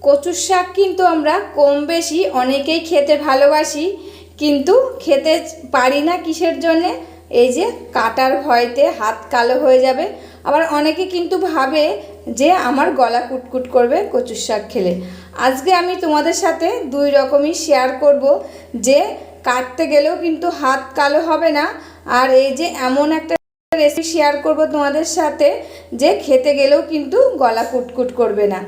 কচুর শাক কিন্তু আমরা কম বেশি অনেকেই খেতে ভালোবাসি, কিন্তু খেতে পারি না কিসের জন্যে? এই যে কাটার ভয়তে হাত কালো হয়ে যাবে। আবার অনেকে কিন্তু ভাবে যে আমার গলা কুটকুট করবে কচুর শাক খেলে। আজকে আমি তোমাদের সাথে দুই রকমই শেয়ার করব, যে কাটতে গেলেও কিন্তু হাত কালো হবে না, আর এই যে এমন একটা রেসিপি শেয়ার করব তোমাদের সাথে যে খেতে গেলেও কিন্তু গলা কুটকুট করবে না।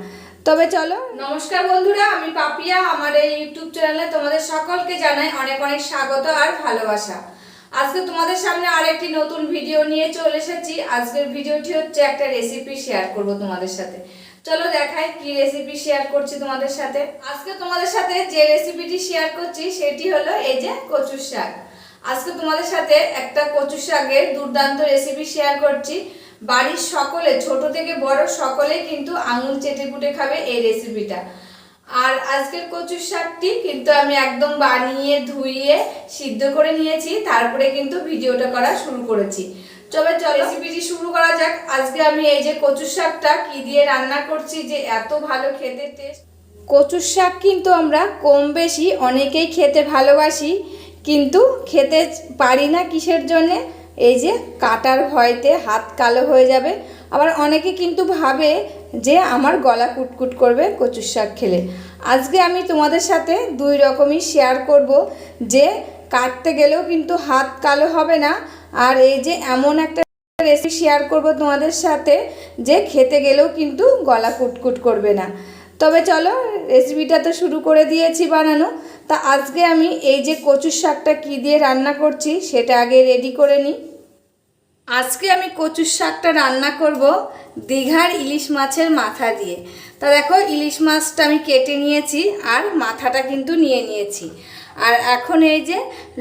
তবে চলো, নমস্কার বন্ধুরা, আমি পাপিয়া। আমার এই ইউটিউব চ্যানেলে তোমাদের সকলকে জানাই অনেক অনেক স্বাগত আর ভালোবাসা। আজকে তোমাদের সামনে আরেকটি নতুন ভিডিও নিয়ে চলে এসেছি। আজকের ভিডিওটি হচ্ছে একটা রেসিপি শেয়ার করব তোমাদের সাথে। চলো দেখাই কি রেসিপি শেয়ার করছি তোমাদের সাথে। আজকে তোমাদের সাথে যে রেসিপিটি শেয়ার করছি সেটি হলো এই যে কচুর শাক। আজকে তোমাদের সাথে একটা কচুর শাকের দুর্দান্ত রেসিপি শেয়ার করছি। বাড়ির সকলে, ছোট থেকে বড় সকলে কিন্তু আঙুল চেটে পুটে খাবে এই রেসিপিটা। আর আজকের কচুর শাকটি কিন্তু আমি একদম বানিয়ে ধুইয়ে সিদ্ধ করে নিয়েছি, তারপরে কিন্তু ভিডিওটা করা শুরু করেছি। চলো রেসিপিটি শুরু করা যাক। আজকে আমি এই যে কচুর শাকটা কি দিয়ে রান্না করছি যে এত ভালো খেতে টেস্ট। কচুর শাক কিন্তু আমরা কম বেশি অনেকেই খেতে ভালোবাসি, কিন্তু খেতে পারি না কিসের জন্যে? এই যে কাটার ভয়তে হাত কালো হয়ে যাবে। আবার অনেকে কিন্তু ভাবে যে আমার গলা কুটকুট করবে কচুর শাক খেলে। আজকে আমি তোমাদের সাথে দুই রকমই শেয়ার করব, যে কাটতে গেলেও কিন্তু হাত কালো হবে না, আর এই যে এমন একটা রেসিপি শেয়ার করব তোমাদের সাথে যে খেতে গেলেও কিন্তু গলা কুটকুট করবে না। তবে চলো, রেসিপিটা তো শুরু করে দিয়েছি বানানো। তা আজকে আমি এই যে কচুর শাকটা কী দিয়ে রান্না করছি সেটা আগে রেডি করে নিই। আজকে আমি কচুর শাকটা রান্না করব দীঘার ইলিশ মাছের মাথা দিয়ে। তা দেখো, ইলিশ মাছটা আমি কেটে নিয়েছি আর মাথাটা কিন্তু নিয়ে নিয়েছি। আর এখন এই যে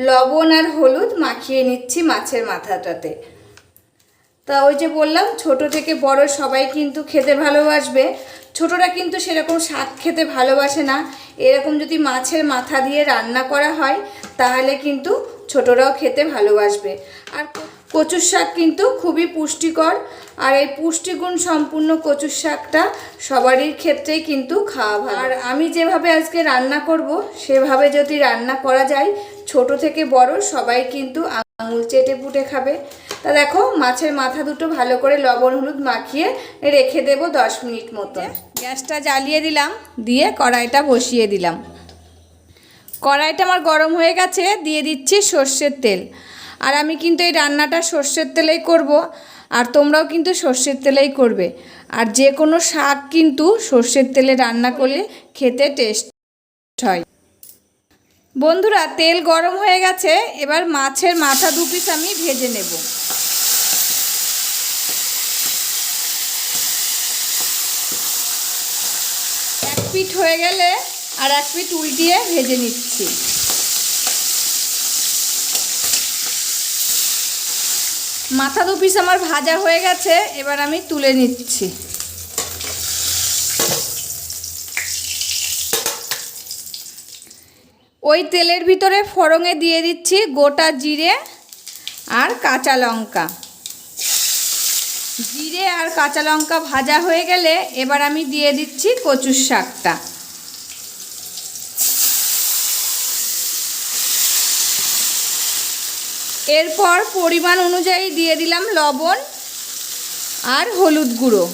লবণ আর হলুদ মাখিয়ে নিচ্ছি মাছের মাথাটাতে। তা ওই যে বললাম, ছোট থেকে বড় সবাই কিন্তু খেতে ভালোবাসবে। ছোটরা কিন্তু সেরকম শাক খেতে ভালোবাসে না। এরকম যদি মাছের মাথা দিয়ে রান্না করা হয় তাহলে কিন্তু ছোটরাও খেতে ভালোবাসবে। আর কচুর শাক কিন্তু খুবই পুষ্টিকর, আর এই পুষ্টিগুণ সম্পূর্ণ কচুর শাকটা সবারই ক্ষেত্রেই কিন্তু খাওয়া ভালো। আর আমি যেভাবে আজকে রান্না করব সেভাবে যদি রান্না করা যায়, ছোট থেকে বড় সবাই কিন্তু আঙুল চেটে পুটে খাবে। তা দেখো, মাছের মাথা দুটো ভালো করে লবণ হলুদ মাখিয়ে রেখে দেব 10 মিনিট মতো। গ্যাসটা জ্বালিয়ে দিলাম, দিয়ে কড়াইটা বসিয়ে দিলাম। কড়াইটা আমার গরম হয়ে গেছে, দিয়ে দিচ্ছি সর্ষের তেল। আর আমি কিন্তু এই রান্নাটা সর্ষের তেলেই করব, আর তোমরাও কিন্তু সর্ষের তেলেই করবে। আর যে কোনো শাক কিন্তু সর্ষের তেলে রান্না করলে খেতে টেস্ট হয়। বন্ধুরা, তেল গরম হয়ে গেছে, এবার মাছের মাথা দু পিস আমি ভেজে নেব। এক পিঠ হয়ে গেলে আর এক পিঠ উল্টিয়ে ভেজে নিচ্ছি। মাথা দু পিস আমার ভাজা হয়ে গেছে, এবার আমি তুলে নিচ্ছি। ওই তেলের ভিতরে ফোড়নে দিয়ে দিচ্ছি গোটা জিরে আর কাঁচা লঙ্কা। জিরে আর কাঁচা লঙ্কা ভাজা হয়ে গেলে এবার আমি দিয়ে দিচ্ছি কচুর শাকটা। এরপর পরিমাণ অনুযায়ী দিয়ে দিলাম লবণ আর হলুদ গুঁড়ো।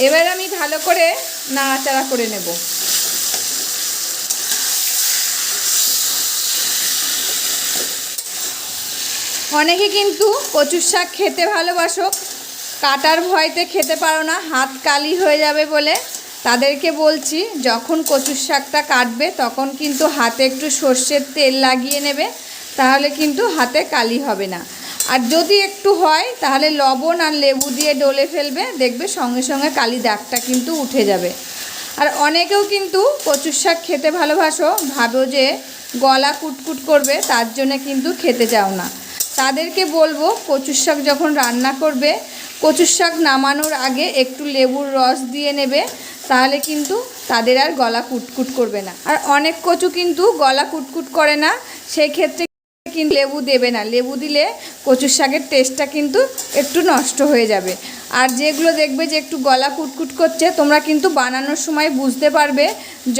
এবার আমি ভালো করে নাড়াচাড়া করে নেব। অনেকে কিন্তু কচুর শাক খেতে ভালোবাসো, কাটার ভয়তে খেতে পারো না, হাত কালি হয়ে যাবে বলে। তাদেরকে বলছি, যখন কচুর শাকটা কাটবে তখন কিন্তু হাতে একটু সর্ষের তেল লাগিয়ে নেবে, তাহলে কিন্তু হাতে কালি হবে না। আর যদি একটু হয় তাহলে লবণ আর লেবু দিয়ে ডলে ফেলবে, দেখবে সঙ্গে সঙ্গে কালি দাগটা কিন্তু উঠে যাবে। আর অনেকেও কিন্তু কচুর শাক খেতে ভালোবাসো, ভাবো যে গলা কুটকুট করবে, তার জন্য কিন্তু খেতে চাও না। তাদেরকে বলবো, কচুর শাক যখন রান্না করবে, কচুর শাক নামানোর আগে একটু লেবুর রস দিয়ে নেবে, তাহলে কিন্তু তাদের আর গলা কুটকুট করবে না। আর অনেক কচু কিন্তু গলা কুটকুট করে না, সেই ক্ষেত্রে কিন্তু লেবু দেবে না, লেবু দিলে কচুর শাকের টেস্টটা কিন্তু একটু নষ্ট হয়ে যাবে। আর যেগুলো দেখবে যে একটু গলা কুটকুট করছে, তোমরা কিন্তু বানানোর সময় বুঝতে পারবে,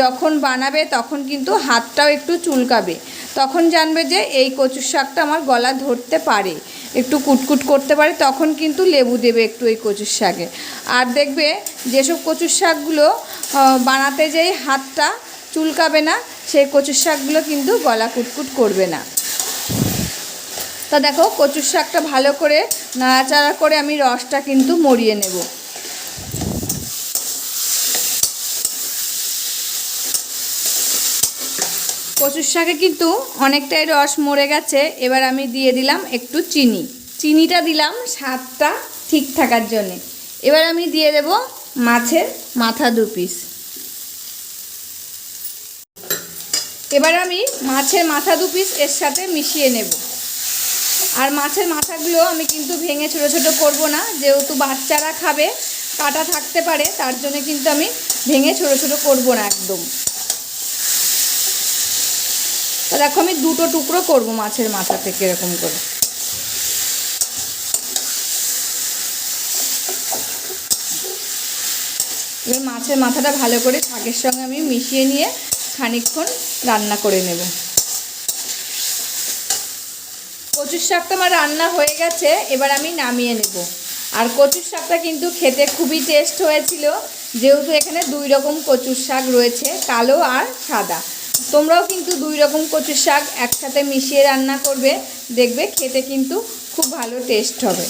যখন বানাবে তখন কিন্তু হাতটাও একটু চুলকাবে, তখন জানবে যে এই কচুর শাকটা আমার গলা ধরতে পারে, একটু কুটকুট করতে পারে, তখন কিন্তু লেবু দেবে একটু এই কচুর শাকে। আর দেখবে যেসব কচুর শাকগুলো বানাতে যেই হাতটা চুলকাবে না, সেই কচুর শাকগুলো কিন্তু গলা কুটকুট করবে না। তা দেখো কচুর শাকটা ভালো করে নাড়াচাড়া করে আমি রসটা কিন্তু মরিয়ে নেব। কচুর শাকে কিন্তু অনেকটাই রস মরে গেছে। এবার আমি দিয়ে দিলাম একটু চিনি, চিনিটা দিলাম স্বাদটা ঠিক থাকার জন্যে। এবার আমি দিয়ে দেব মাছের মাথা 2 পিস। এবার আমি মাছের মাথা 2 পিস এর সাথে মিশিয়ে নেব। আর মাছের মাথাগুলো আমি কিন্তু ভেঙে ছোটো ছোটো করব না, যেহেতু বাচ্চারা খাবে, কাটা থাকতে পারে, তার জন্য কিন্তু আমি ভেঙে ছোটো ছোটো করব না একদম। তো দেখো আমি 2টো টুকরো করব মাছের মাথা থেকে এরকম করে। এবার মাছের মাথাটা ভালো করে শাকের সঙ্গে আমি মিশিয়ে নিয়ে খানিকক্ষণ রান্না করে নেব। কচুর শাকটা আমার রান্না হয়ে গেছে, এবার আমি নামিয়ে নেব। আর কচুর শাকটা কিন্তু খেতে খুবই টেস্ট হয়েছিল, যেহেতু এখানে 2 রকম কচুর শাক রয়েছে, কালো আর সাদা। তোমরাও কিন্তু 2 রকম কচুর শাক একসাথে মিশিয়ে রান্না করবে, দেখবে খেতে কিন্তু খুব ভালো টেস্ট হবে।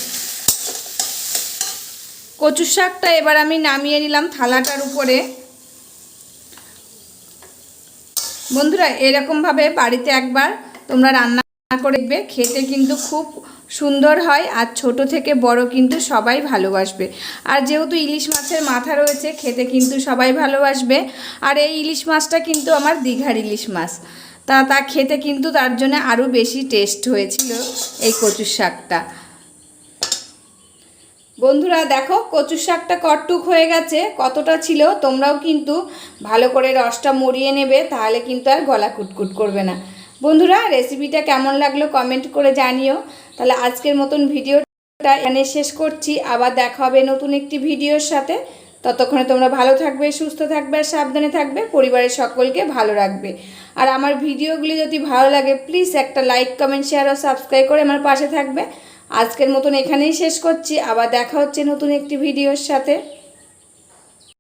কচুর শাকটা এবার আমি নামিয়ে নিলাম থালাটার উপরে। বন্ধুরা এরকমভাবে বাড়িতে একবার তোমরা রান্না করে দেখবে, খেতে কিন্তু খুব সুন্দর হয়, আর ছোট থেকে বড় কিন্তু সবাই ভালোবাসবে। আর যেহেতু ইলিশ মাছের মাথা রয়েছে, খেতে কিন্তু সবাই ভালোবাসবে। আর এই ইলিশ মাছটা কিন্তু আমার দীঘার ইলিশ মাছ, তা খেতে কিন্তু তার জন্য আরও বেশি টেস্ট হয়েছিল এই কচুর শাকটা। বন্ধুরা দেখো কচুর শাকটা কটটুক হয়ে গেছে, কতটা ছিল তোমরাও কিন্তু ভালো করে রসটা মরিয়ে নেবে, তাহলে কিন্তু আর গলা কুটকুট করবে না। বন্ধুরা রেসিপিটা কেমন লাগলো কমেন্ট করে জানিও। তাহলে আজকের মতন ভিডিওটা এখানে শেষ করছি, আবার দেখা হবে নতুন একটি ভিডিওর সাথে। ততক্ষণে তোমরা ভালো থাকবে, সুস্থ থাকবে, আর সাবধানে থাকবে, পরিবারের সকলকে ভালো রাখবে। আর আমার ভিডিওগুলি যদি ভালো লাগে প্লিজ একটা লাইক, কমেন্ট, শেয়ার ও সাবস্ক্রাইব করে আমার পাশে থাকবে। আজকের মতন এখানেই শেষ করছি, আবার দেখা হচ্ছে নতুন একটি ভিডিওর সাথে।